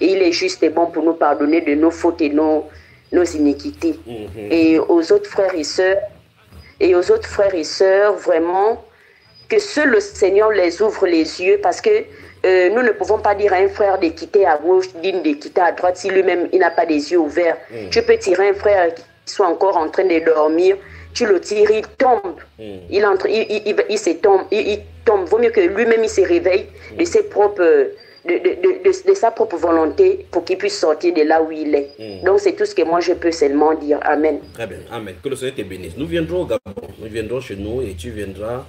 et il est juste et bon pour nous pardonner de nos fautes et nos iniquités. Et aux autres frères et sœurs, vraiment, que seul le Seigneur les ouvre les yeux, parce que nous ne pouvons pas dire à un frère de quitter à gauche, de quitter à droite, si lui-même il n'a pas les yeux ouverts. Tu peux tirer un frère qui soit encore en train de dormir, tu le tires, il tombe. Il se tombe. Il tombe. Vaut mieux que lui-même il se réveille de ses propres... De sa propre volonté pour qu'il puisse sortir de là où il est. Donc c'est tout ce que moi je peux seulement dire. Amen. Très bien, amen. Que le Seigneur te bénisse. Nous viendrons au Gabon, nous viendrons chez nous et tu viendras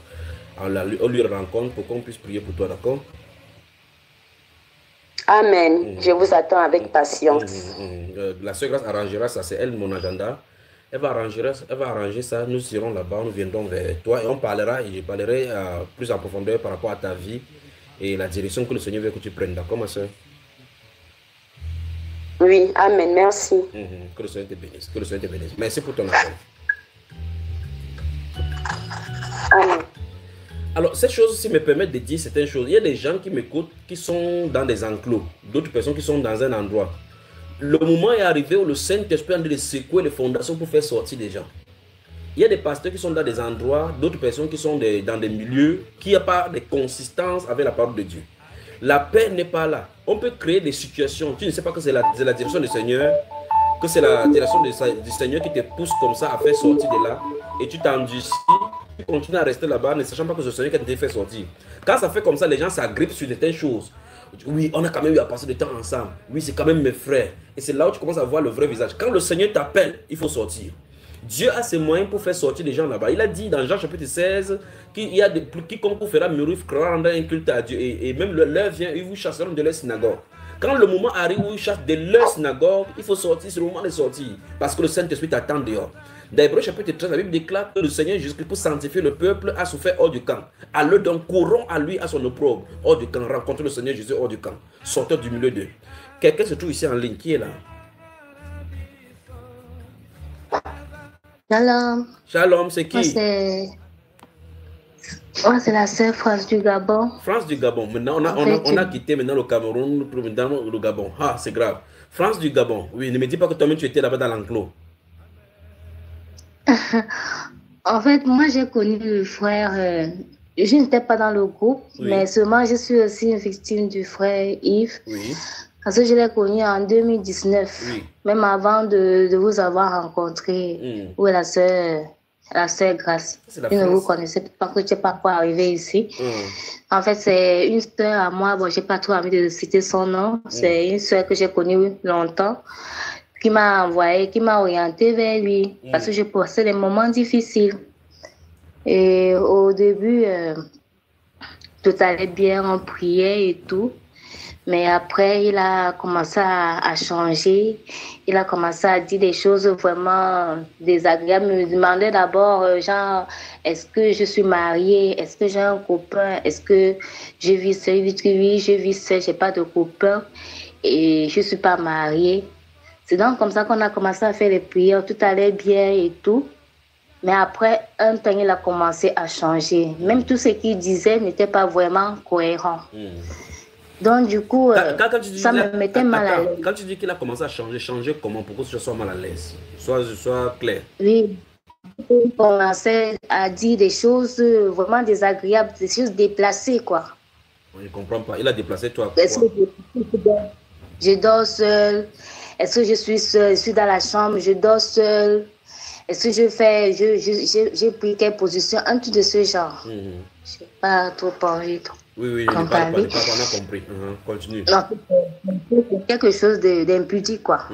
à lui rencontre pour qu'on puisse prier pour toi, d'accord? Amen. Je vous attends avec patience. La sœur Grâce arrangera ça, c'est elle mon agenda. Elle va arranger ça, nous serons là-bas, nous viendrons vers toi et on parlera, et je parlerai plus en profondeur par rapport à ta vie et la direction que le Seigneur veut que tu prennes, d'accord ma soeur? Oui, amen, merci. Que le Seigneur te bénisse, que le Seigneur te bénisse. Merci pour ton appel. Amen. Alors, cette chose, si me permet de dire certaines choses, il y a des gens qui m'écoutent qui sont dans des enclos, d'autres personnes qui sont dans un endroit. Le moment est arrivé où le Saint-Esprit est en train de secouer les fondations pour faire sortir des gens. Il y a des pasteurs qui sont dans des endroits, d'autres personnes qui sont dans des milieux qui n'ont pas de consistance avec la parole de Dieu. La paix n'est pas là. On peut créer des situations. Tu ne sais pas que c'est la direction du Seigneur, que c'est la direction du Seigneur qui te pousse comme ça à faire sortir de là. Et tu t'endurcis, tu continues à rester là-bas, ne sachant pas que c'est le Seigneur qui t'a fait sortir. Quand ça fait comme ça, les gens s'agrippent sur de telles choses. Oui, on a quand même eu à passer du temps ensemble. Oui, c'est quand même mes frères. Et c'est là où tu commences à voir le vrai visage. Quand le Seigneur t'appelle, il faut sortir. Dieu a ses moyens pour faire sortir les gens là-bas. Il a dit dans Jean chapitre 16 qu'il y a quiconque vous fera mourir rendre un culte à Dieu. Et même l'heure vient, ils vous chasseront de leur synagogue. Quand le moment arrive où ils chassent de leur synagogue, il faut sortir, c'est le moment de sortir. Parce que le Saint-Esprit t'attend dehors. Dans Hébreux chapitre 13, la Bible déclare que le Seigneur Jésus-Christ, pour sanctifier le peuple, a souffert hors du camp. Alors donc, courons à lui, à son opprobre, hors du camp. Rencontrez le Seigneur Jésus hors du camp. Sortez du milieu d'eux. Quelqu'un se trouve ici en ligne. Qui est là? Shalom. Shalom, c'est qui? Moi, c'est la sœur France du Gabon. France du Gabon. Maintenant, on a quitté maintenant le Cameroun, dans le Gabon. Ah, c'est grave. France du Gabon. Oui, ne me dis pas que toi-même tu étais là-bas dans l'enclos. En fait, moi, j'ai connu le frère. Je n'étais pas dans le groupe, oui, mais seulement je suis aussi une victime du frère Yves. Oui. Parce que je l'ai connu en 2019, oui, même avant de vous avoir rencontré. Où est la sœur Grâce. Je ne vous connaissais pas, que tu n'es pas encore arrivé ici. En fait, c'est une sœur à moi, bon, je n'ai pas trop envie de citer son nom. C'est une sœur que j'ai connue longtemps, qui m'a envoyé, qui m'a orienté vers lui, parce que je passais des moments difficiles. Et au début, tout allait bien, on priait et tout. Mais après, il a commencé à changer. Il a commencé à dire des choses vraiment désagréables. Il me demandait d'abord, genre, est-ce que je suis mariée? Est-ce que j'ai un copain? Est-ce que je vis seule? Oui, je vis seule, je n'ai pas de copain. Et je ne suis pas mariée. C'est donc comme ça qu'on a commencé à faire les prières. Tout allait bien et tout. Mais après, un temps, il a commencé à changer. Même tout ce qu'il disait n'était pas vraiment cohérent. Donc, du coup, ça me mettait mal à l'aise. Quand tu dis qu'il a commencé à changer comment? Pour que je sois mal à l'aise? Sois clair. Oui, il commençait à dire des choses vraiment désagréables, des choses déplacées, quoi. Je ne comprends pas. Il a déplacé toi, quoi? Je dors seule. Est-ce que je suis seule? Je suis dans la chambre, je dors seule. Est-ce que j'ai pris quelle position? Un truc de ce genre. Je n'ai pas trop envie. Oui, on a compris. Continue. Non, quelque chose d'impudique, quoi.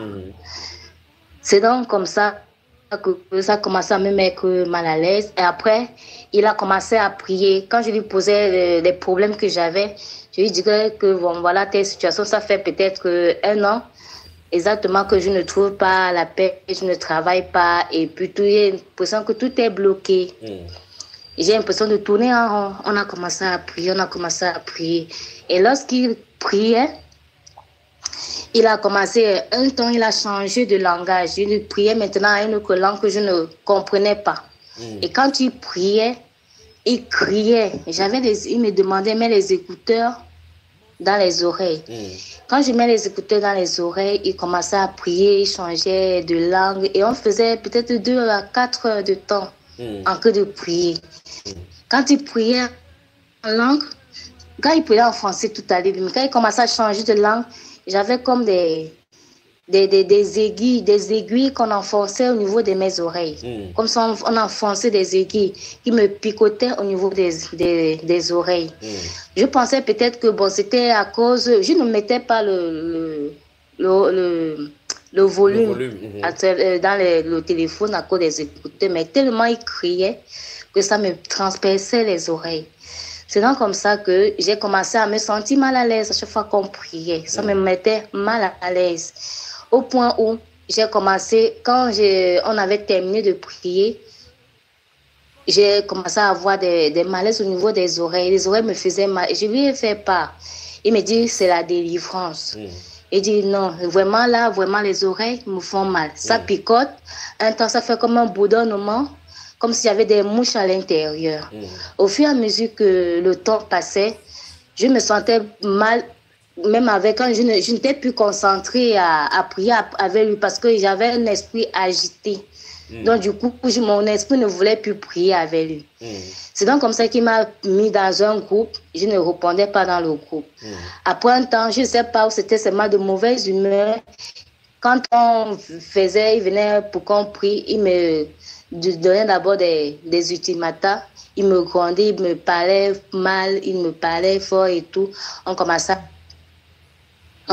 C'est donc comme ça que ça a commencé à me mettre mal à l'aise. Et après, il a commencé à prier. Quand je lui posais les problèmes que j'avais, je lui disais que, bon, voilà, telle situation, ça fait peut-être 1 an exactement que je ne trouve pas la paix, je ne travaille pas. Et puis, j'ai l'impression que tout est bloqué. J'ai l'impression de tourner en rond. On a commencé à prier. Et lorsqu'il priait, il a commencé, un temps, il a changé de langage. Il priait maintenant à une autre langue que je ne comprenais pas. Et quand il priait, il criait. Il me demandait, mais les écouteurs, dans les oreilles. Quand je mets les écouteurs dans les oreilles, il commençait à prier, il changeait de langue et on faisait peut-être 2 à 4 heures de temps en que de prier. Quand il priait en langue, quand il priait en français tout à l'heure, mais quand il commençait à changer de langue, j'avais comme des aiguilles qu'on enfonçait au niveau de mes oreilles. Comme ça, on enfonçait des aiguilles qui me picotaient au niveau des oreilles. Je pensais peut-être que bon, c'était à cause... Je ne mettais pas le volume dans le téléphone à cause des écouteurs, mais tellement il criait que ça me transperçait les oreilles. C'est donc comme ça que j'ai commencé à me sentir mal à l'aise à chaque fois qu'on priait. Ça me mettait mal à l'aise. Au point où j'ai commencé, quand on avait terminé de prier, j'ai commencé à avoir des malaises au niveau des oreilles. Les oreilles me faisaient mal. Je lui ai fait part. Il me dit, c'est la délivrance. Il dit, non, vraiment là, vraiment les oreilles me font mal. Ça picote. Un temps, ça fait comme un bourdonnement, comme s'il y avait des mouches à l'intérieur. Au fur et à mesure que le temps passait, je me sentais mal. Même quand je n'étais plus concentrée à prier avec lui parce que j'avais un esprit agité. Donc, du coup, mon esprit ne voulait plus prier avec lui. C'est donc comme ça qu'il m'a mis dans un groupe. Je ne répondais pas dans le groupe. Après un temps, je ne sais pas où c'était seulement de mauvaise humeur. Quand on faisait, il venait pour qu'on prie, il me donnait d'abord des ultimatas. Il me grondait, il me parlait mal, il me parlait fort et tout. On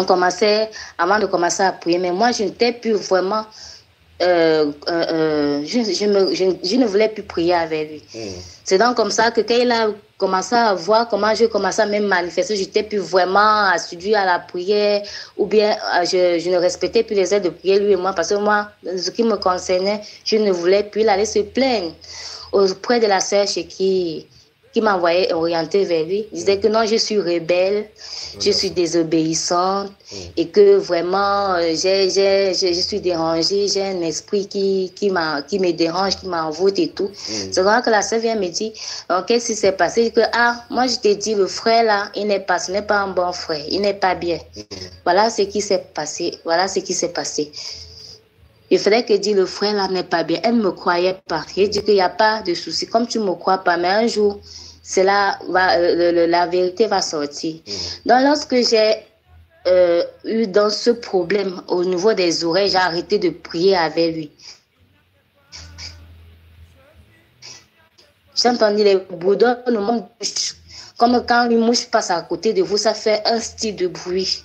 commençait, avant de commencer à prier, mais moi, je n'étais plus vraiment... je ne voulais plus prier avec lui. C'est donc comme ça que quand il a commencé à voir comment je commençais à me manifester, je n'étais plus vraiment assidue à la prière, ou bien je ne respectais plus les aides de prière, lui et moi, parce que moi, ce qui me concernait, je ne voulais plus. Il allait se plaindre auprès de la sœur chez qui m'envoyait orienter vers lui. Il disait que non, je suis rebelle, je suis désobéissante et que vraiment, je suis dérangée, j'ai un esprit qui me dérange, qui m'envoûte et tout. C'est vrai que la sœur vient me dire, qu'est-ce qui s'est passé? Que, moi je t'ai dit, le frère là, ce n'est pas un bon frère, il n'est pas bien. Voilà ce qui s'est passé, Il fallait que dit le frère là n'est pas bien. Elle ne me croyait pas. J'ai dit qu'il n'y a pas de souci. Comme tu ne me crois pas, mais un jour, la vérité va sortir. Donc, lorsque j'ai eu dans ce problème au niveau des oreilles, j'ai arrêté de prier avec lui. J'ai entendu les bourdonnements, comme quand une mouche passe à côté de vous, ça fait un style de bruit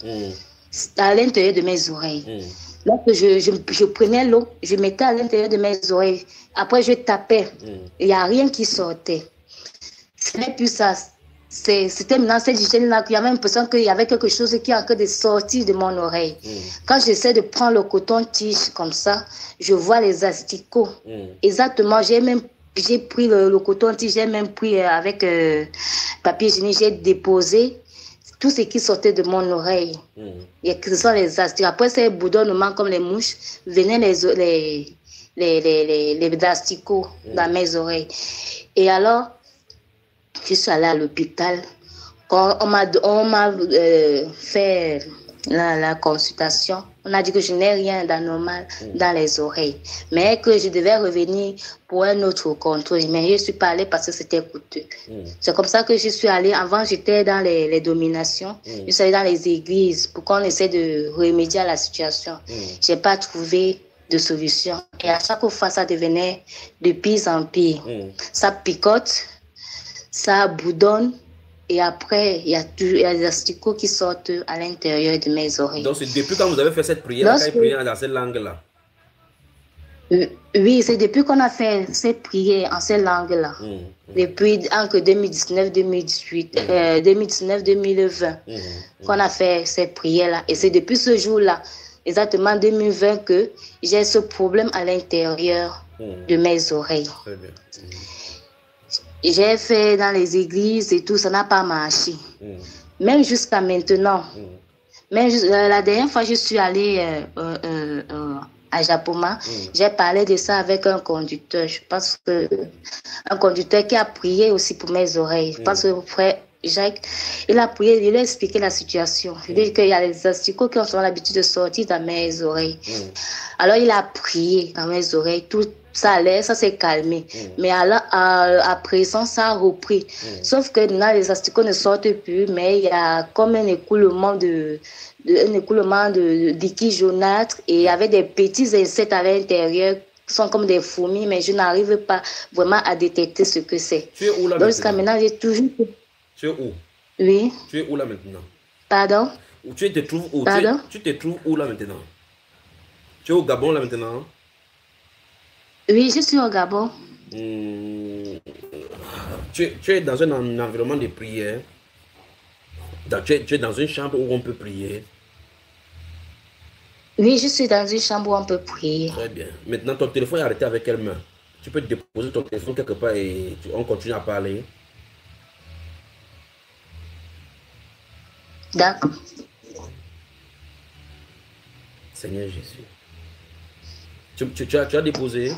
à l'intérieur de mes oreilles. Donc, je prenais l'eau, je mettais à l'intérieur de mes oreilles. Après, je tapais. Il n'y a rien qui sortait. Ce n'est plus ça. C'était maintenant cette hygiène-là qu'il y avait l'impression qu'il y avait quelque chose qui est en train de sortir de mon oreille. Quand j'essaie de prendre le coton-tige comme ça, je vois les asticots. Exactement, j'ai pris le coton-tige, j'ai même pris avec papier hygiénique, j'ai déposé tout ce qui sortait de mon oreille. Et que ce sont les asticots. Après ces bourdonnements comme les mouches, venaient les asticots dans mes oreilles. Et alors, je suis allée à l'hôpital. Quand on m'a fait la consultation, on a dit que je n'ai rien d'anormal dans les oreilles, mais que je devais revenir pour un autre contrôle. Mais je suis pas allée parce que c'était coûteux. C'est comme ça que je suis allée. Avant, j'étais dans les dominations. Je suis allée dans les églises pour qu'on essaie de remédier à la situation. J'ai pas trouvé de solution. Et à chaque fois, ça devenait de pire en pire. Ça picote, ça bourdonne. Et après, il y a des asticots qui sortent à l'intérieur de mes oreilles. Donc, c'est depuis quand vous avez fait cette prière, quand vous priez dans cette langue-là? Oui, c'est depuis qu'on a fait cette prière en cette langue-là. Depuis entre 2019-2018, 2019-2020, qu'on a fait cette prière-là. Et c'est depuis ce jour-là, exactement 2020, que j'ai ce problème à l'intérieur de mes oreilles. Très bien. J'ai fait dans les églises et tout, ça n'a pas marché. Même jusqu'à maintenant. Même la dernière fois, je suis allée à Japoma, j'ai parlé de ça avec un conducteur. Je pense que un conducteur qui a prié aussi pour mes oreilles. Je pense que Jacques, il a prié, il lui a expliqué la situation. Il dit qu'il y a des asticots qui ont souvent l'habitude de sortir dans mes oreilles. Alors il a prié dans mes oreilles, tout ça allait, ça s'est calmé. Mais à présent, ça a repris. Sauf que maintenant, les asticots ne sortent plus, mais il y a comme un écoulement de liquide jaunâtre et avec des petits insectes à l'intérieur qui sont comme des fourmis, mais je n'arrive pas vraiment à détecter ce que c'est. Tu es où là donc jusqu'à maintenant, j'ai toujours... Tu es où? Oui. Tu es où là maintenant? Pardon? Tu te trouves où? Pardon? Tu te trouves où là maintenant? Tu es au Gabon là maintenant? Oui, je suis au Gabon. Tu es dans un environnement de prière. Tu es dans une chambre où on peut prier. Oui, je suis dans une chambre où on peut prier. Très bien. Maintenant, ton téléphone est arrêté avec quelle main? Tu peux déposer ton téléphone quelque part et on continue à parler. D'accord. Seigneur Jésus. Tu as déposé?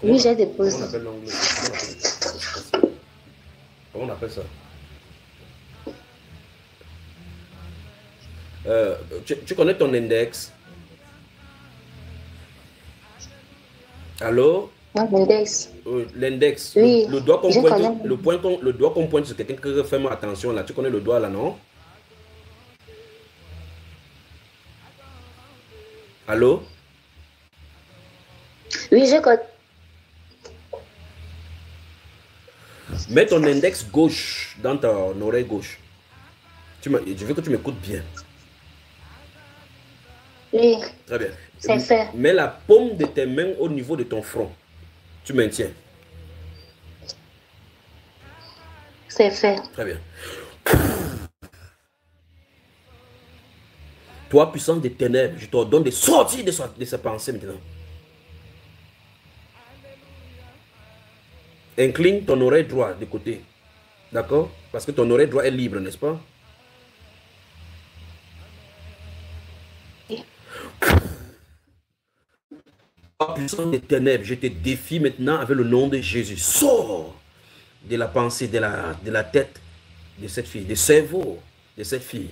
Oui, j'ai déposé. Comment on appelle l'onglet? Comment on appelle ça? Tu connais ton index? Allô? L'index. L'index. Oui, le doigt qu'on je pointe, connais. le doigt qu'on pointe sur quelqu'un qui fait attention là. Tu connais le doigt là, non? Allô? Oui, je connais. Mets ton index gauche dans ton oreille gauche. Je veux que tu m'écoutes bien. Oui. Très bien. C'est fait. Mets la paume de tes mains au niveau de ton front. Tu maintiens. C'est fait. Très bien. Toi, puissance des ténèbres, je t'ordonne de sortir de ces pensées maintenant. Incline ton oreille droite de côté. D'accord? Parce que ton oreille droite est libre, n'est-ce pas? Puissance des ténèbres, je te défie maintenant avec le nom de Jésus. Sors de la pensée, de la tête de cette fille, du cerveau de cette fille.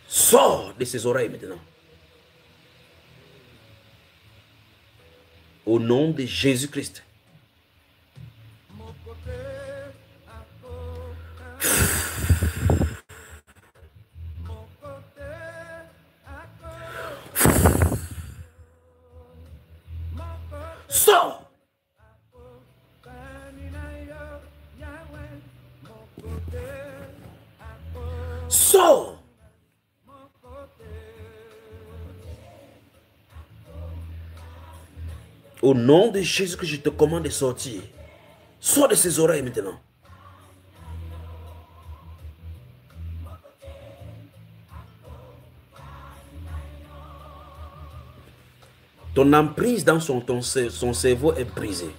Sors de ses oreilles maintenant. Au nom de Jésus-Christ. Sors. Sors. Au nom de Jésus que je te commande de sortir. Sors de ses oreilles maintenant. Ton emprise dans son cerveau est brisée.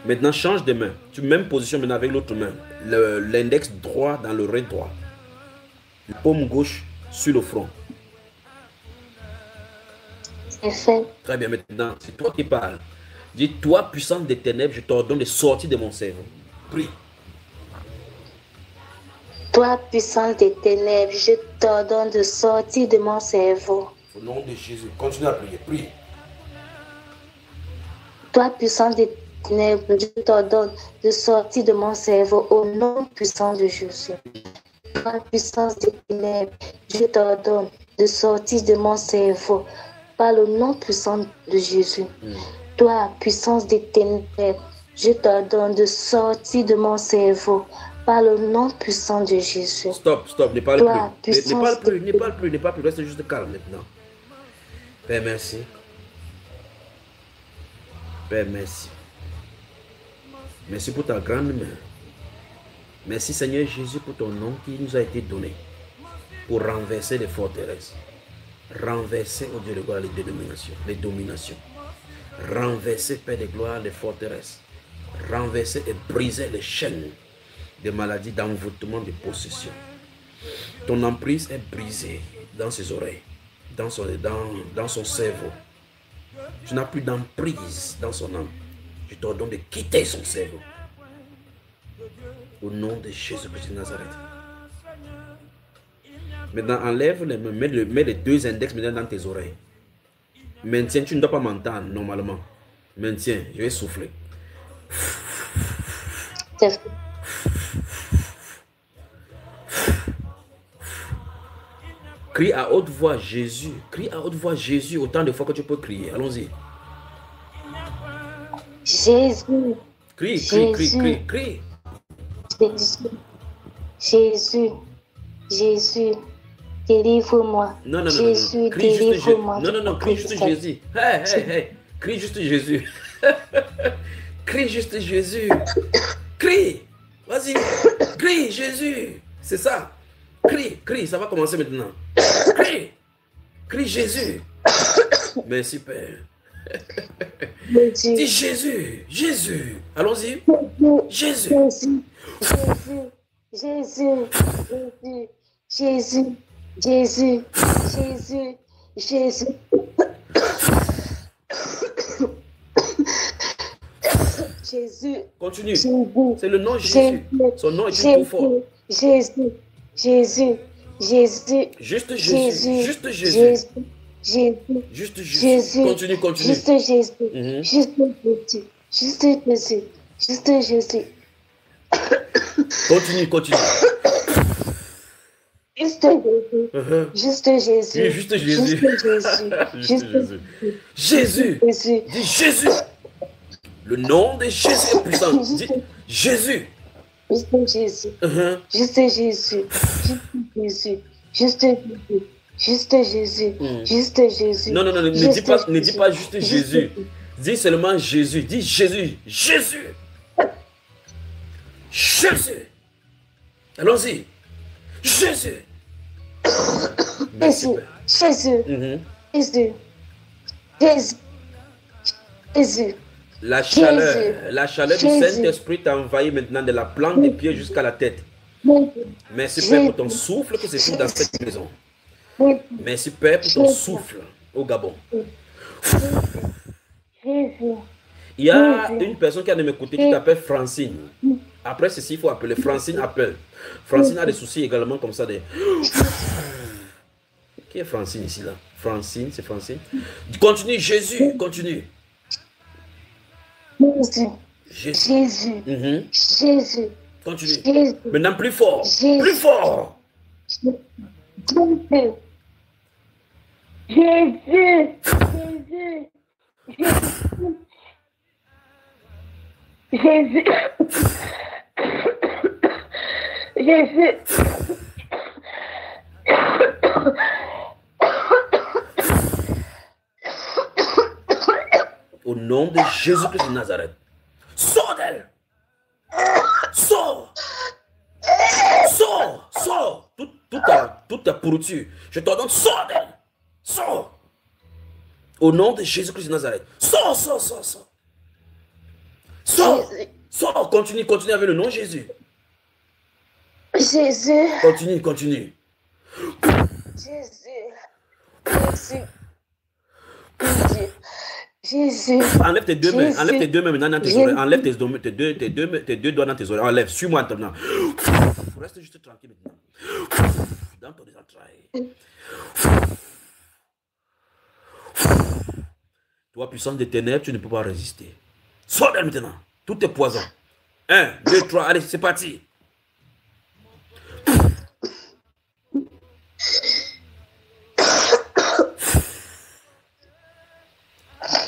Maintenant, change de main. Tu même position maintenant avec l'autre main. L'index droit dans l'oreille droit. La paume gauche sur le front. C'est fait. Très bien, maintenant, c'est toi qui parles. Dis, toi, puissance des ténèbres, je t'ordonne de sortir de mon cerveau. Prie. Toi, puissance des ténèbres, je t'ordonne de sortir de mon cerveau. Au nom de Jésus, continue à prier. Prie. Toi, puissance des ténèbres, je t'ordonne de sortir de mon cerveau au nom puissant de Jésus. Toi, puissance des ténèbres, je t'ordonne de sortir de mon cerveau par le nom puissant de Jésus. Toi, puissance des ténèbres, je t'ordonne de sortir de mon cerveau par le nom puissant de Jésus. Stop, ne parle Toi, plus. Ne puissance parle plus, reste juste calme maintenant. Père, merci. Père, merci. Merci pour ta grande main. Merci Seigneur Jésus pour ton nom qui nous a été donné pour renverser les forteresses. Renverser, au Dieu de gloire, les dominations. Renverser, Père de gloire, les forteresses. Renverser et briser les chaînes de maladies, d'envoûtement, de possession. Ton emprise est brisée dans ses oreilles, dans son cerveau. Tu n'as plus d'emprise dans son âme. Je t'ordonne de quitter son cerveau. Au nom de Jésus-Christ de Nazareth. Maintenant, enlève les mains, mets les deux index maintenant dans tes oreilles. Maintiens, tu ne dois pas m'entendre normalement. Maintiens, je vais souffler. Crie à haute voix Jésus. Crie à haute voix Jésus autant de fois que tu peux crier. Allons-y. Jésus. Crie. Jésus. Jésus. Délivre-moi. Non. Jésus, Crie juste délivre-moi. Non, crie juste Jésus. Hey. Crie juste Jésus. Crie juste Jésus. Crie. Vas-y. Crie Jésus. C'est ça. Crie. Ça va commencer maintenant. Crie Jésus. Merci Père. Dis Jésus. Allons-y. Jésus. Jésus. Continue. C'est le nom de Jésus. Son nom est tout fort. Jésus. Juste Jésus. Continue. Juste Jésus. Continue. Juste Jésus. Jésus. Dis Jésus. Le nom de Jésus est puissant. Dis Jésus. Juste Jésus. Non, ne dis pas juste Jésus. Dis seulement Jésus. Dis Jésus. Allons-y. Jésus. La chaleur du Saint-Esprit t'a envahi maintenant de la plante des pieds jusqu'à la tête. Merci Père pour ton souffle que c'est tout dans cette maison. Merci Père pour ton souffle au Gabon. Il y a une personne qui a de m'écouter qui t'appelle Francine. Après ceci, il faut appeler. Francine appelle. Francine a des soucis également comme ça. Qui est Francine ici là? Francine, c'est Francine. Continue, Jésus, continue. Jésus. Continue. Maintenant plus fort. Plus fort. Au nom de Jésus-Christ de Nazareth. Sors d'elle. Sors. Toute ta pourriture. Je t'ordonne, sors d'elle. Sors. Au nom de Jésus-Christ de Nazareth. Sors. Sors. Continue avec le nom de Jésus. Continue. Jésus. Enlève tes deux mains. Enlève tes deux mains maintenant dans tes oreilles. Enlève tes deux doigts dans tes oreilles. Enlève. Suis-moi maintenant. Reste juste tranquille maintenant. Dans ton entrailles. Toi, puissance des ténèbres, tu ne peux pas résister. Sors d'elle maintenant. Tout est poison. 1, 2, 3. Allez, c'est parti.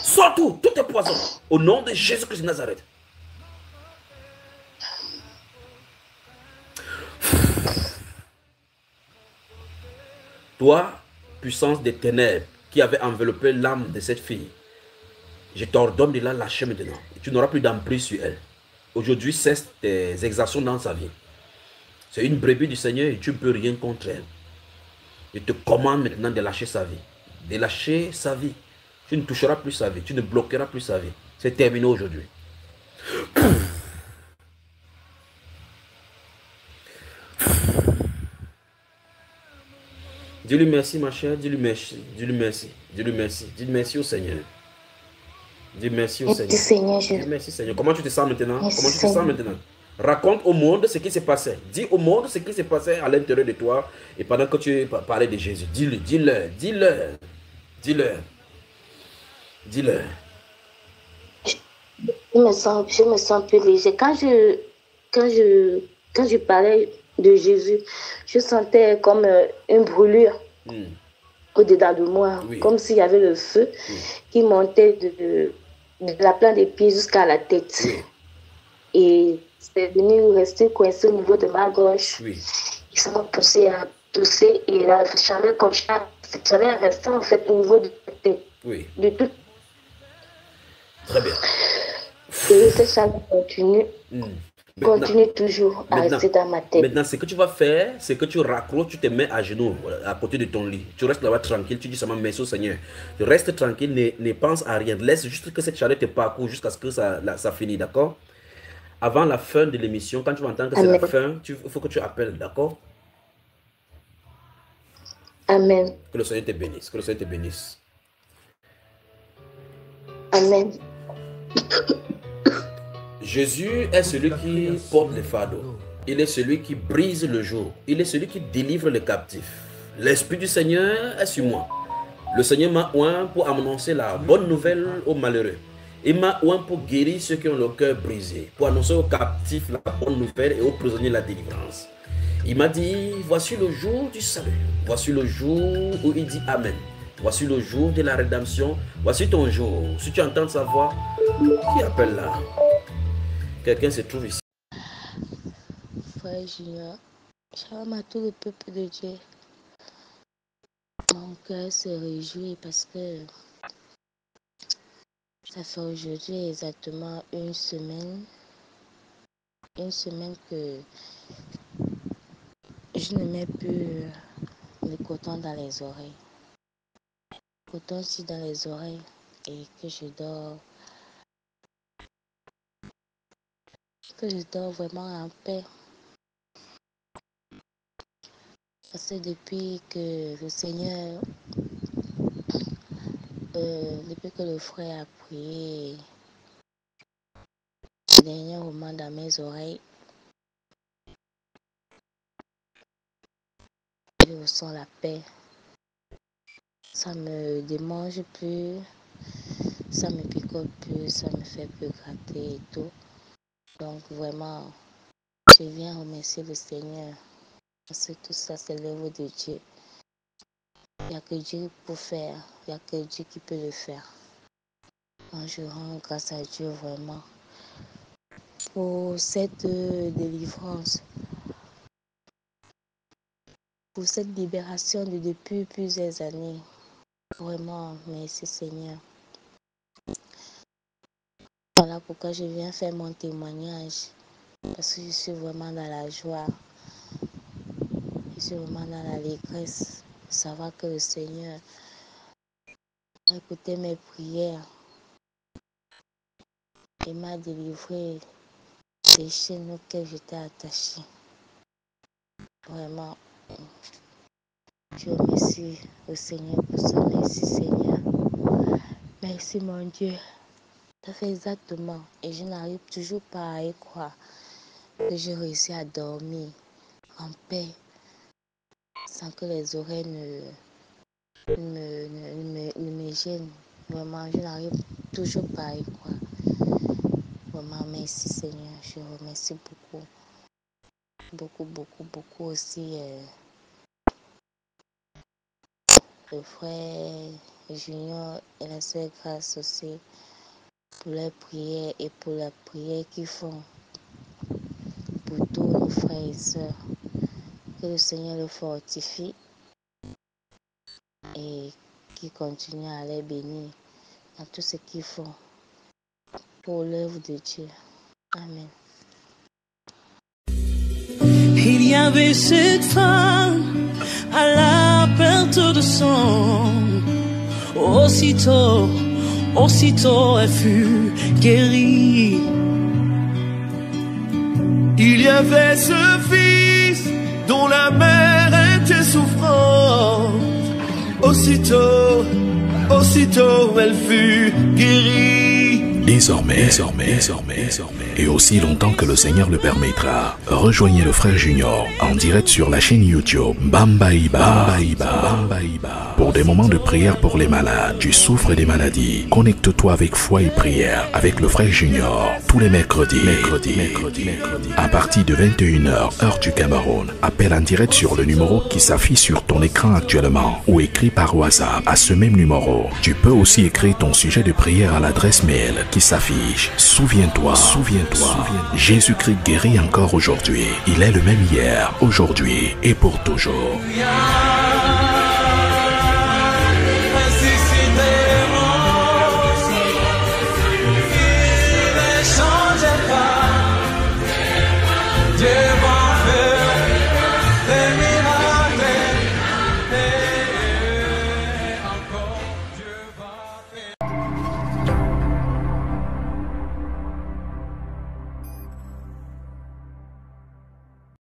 Sors tout est poison. Au nom de Jésus-Christ de Nazareth. Toi, puissance des ténèbres qui avait enveloppé l'âme de cette fille, Je t'ordonne de la lâcher maintenant. Tu n'auras plus d'emprise sur elle. Aujourd'hui, cesse tes exactions dans sa vie. C'est une brebis du Seigneur et tu ne peux rien contre elle. Je te commande maintenant de lâcher sa vie. De lâcher sa vie. Tu ne toucheras plus sa vie. Tu ne bloqueras plus sa vie. C'est terminé aujourd'hui. Dis-lui merci, ma chère. Dis-lui merci. Dis-lui merci. Dis-lui merci. Dis merci au Seigneur. Dis merci au Seigneur. Seigneur. Dis merci, Seigneur. Comment tu te sens maintenant? Merci, Comment tu te sens maintenant? Raconte au monde ce qui s'est passé. Dis au monde ce qui s'est passé à l'intérieur de toi. Et pendant que tu parlais de Jésus, dis-le, dis-le, dis-le, dis-le, dis-le. Je me sens plus léger. Quand je parlais de Jésus, je sentais comme une brûlure au-dedans de moi, comme s'il y avait le feu qui montait de la plante des pieds jusqu'à la tête. Et c'est venu rester coincé au niveau de ma gorge. Ça m'a poussé à tousser et la chaleur comme ça, cette chaleur restait en fait au niveau de la tête. De tout. Très bien. Et cette chaleur continue toujours à rester dans ma tête. Maintenant, ce que tu vas faire, c'est que tu raccroches, tu te mets à genoux à côté de ton lit. Tu restes là-bas tranquille, tu dis seulement merci au Seigneur. Tu restes tranquille, ne pense à rien. Laisse juste que cette chaleur te parcourt jusqu'à ce que ça finisse, d'accord? Avant la fin de l'émission, quand tu vas entendre que c'est la fin, il faut que tu appelles, d'accord? Amen. Que le Seigneur te bénisse, que le Seigneur te bénisse. Amen. Jésus est celui qui porte les fardeaux. Il est celui qui brise le joug. Il est celui qui délivre les captifs. L'Esprit du Seigneur est sur moi. Le Seigneur m'a oint pour annoncer la bonne nouvelle aux malheureux. Il m'a oint pour guérir ceux qui ont le cœur brisé, pour annoncer aux captifs la bonne nouvelle et aux prisonniers la délivrance. Il m'a dit, voici le jour du salut. Voici le jour où il dit Amen. Voici le jour de la rédemption. Voici ton jour. Si tu entends sa voix, qui appelle là? Quelqu'un se trouve ici. Frère Junior, shalom à tout le peuple de Dieu. Mon cœur se réjouit parce que ça fait aujourd'hui exactement une semaine que je ne mets plus le coton dans les oreilles. Le coton aussi dans les oreilles et que je dors vraiment en paix. Parce que depuis que le Seigneur, depuis que le frère a prié le dernier moment dans mes oreilles, je ressens la paix. Ça me démange plus, ça me picote plus, ça me fait plus gratter et tout. Donc vraiment, je viens remercier le Seigneur parce que tout ça c'est l'œuvre de Dieu. Il n'y a que Dieu pour faire, il n'y a que Dieu qui peut le faire. Donc je rends grâce à Dieu vraiment pour cette délivrance, pour cette libération depuis plusieurs années. Vraiment, merci Seigneur. Voilà pourquoi je viens faire mon témoignage. Parce que je suis vraiment dans la joie. Je suis vraiment dans l'allégresse. Savoir que le Seigneur a écouté mes prières et m'a délivré des chaînes auxquelles j'étais attachée. Vraiment, je remercie le Seigneur pour ça. Merci Seigneur. Merci mon Dieu. Ça fait exactement. Et je n'arrive toujours pas à y croire que j'ai réussi à dormir en paix sans que les oreilles ne me gênent. Vraiment, je n'arrive toujours pas à y croire. Vraiment, merci Seigneur. Je remercie beaucoup. Beaucoup aussi le frère Junior et la sœur Grâce aussi pour leurs prières et pour la prière qu'ils font pour tous nos frères et sœurs. Que le Seigneur le fortifie et qu'il continue à les bénir à tout ce qu'ils font pour l'œuvre de Dieu. Amen. Il y avait cette femme à la perte de sang. Aussitôt elle fut guérie. Il y avait ce fils dont la mère était souffrante. Aussitôt elle fut guérie. Désormais, et aussi longtemps que le Seigneur le permettra, rejoignez le frère Junior en direct sur la chaîne YouTube Bambaiba. Pour des moments de prière pour les malades, tu souffres des maladies. Connecte-toi avec foi et prière avec le frère Junior tous les mercredis. À partir de 21h, heure du Cameroun, appelle en direct sur le numéro qui s'affiche sur ton écran actuellement ou écris par WhatsApp à ce même numéro. Tu peux aussi écrire ton sujet de prière à l'adresse mail qui s'affiche. Souviens-toi, Jésus-Christ guérit encore aujourd'hui. Il est le même hier, aujourd'hui et pour toujours.